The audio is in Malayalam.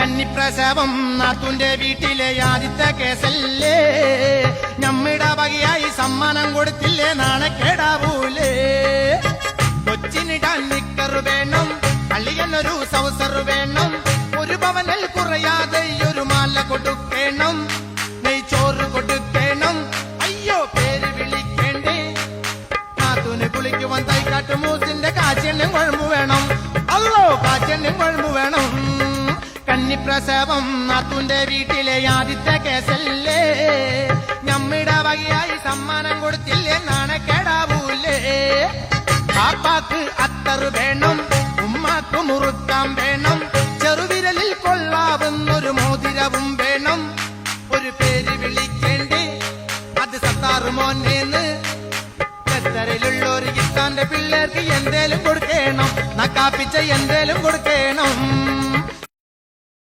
കന്നിപ്രസവം നാത്തുന്റെ വീട്ടിലെ ആദ്യത്തെ കേസല്ലേ, നമ്മിടെ വകയായി സമ്മാനം കൊടുത്തില്ലേ നാണക്കേടാവൂലേ. കൊച്ചിനിടാൻ നിക്കറ് വേണം, അളിയനൊരു സൗസറ് വേണം, ഒരു പവനിൽ കുറയാതെ ഒരു മാല കൊടുക്കണം, നെയ്ച്ചോറ് കൊടുക്കണം, അയ്യോ പേര് വിളിക്കേണ്ടേ. നാത്തൂന് കുളിക്കുവാൻ തൈക്കാട്ട് മൂസിന്റെ കാച്ചെണ്ണയും കുഴമ്പ് വേണം, അല്ലോ കാച്ചെണ്ണയും കുഴമ്പ് വേണം. കന്നിപ്രസവം നാത്തൂന്റെ വീട്ടിലെ ആദ്യത്തെ കേസല്ലേ, നമ്മിടെ വകയായി സമ്മാനം കൊടുത്തില്ലേ നാണക്കേടാവൂലേ. പാപ്പാക്ക് അത്തറ് വേണം, ഉമ്മാക്ക് മുറുക്കാൻ വേണം, ചെറുവിരലിൽ കൊള്ളാവുന്നൊരു മോതിരവും വേണം, ഒരു പേര് വിളിക്കേണ്ടേ അത് സത്താറ് മോനേന്ന്. ഖത്തറിലുള്ളൊരു കിത്താന്റെ പിള്ളേർക്ക് എന്തേലും കൊടുക്കണം, നക്കാപ്പിച്ച എന്തേലും കൊടുക്കണം.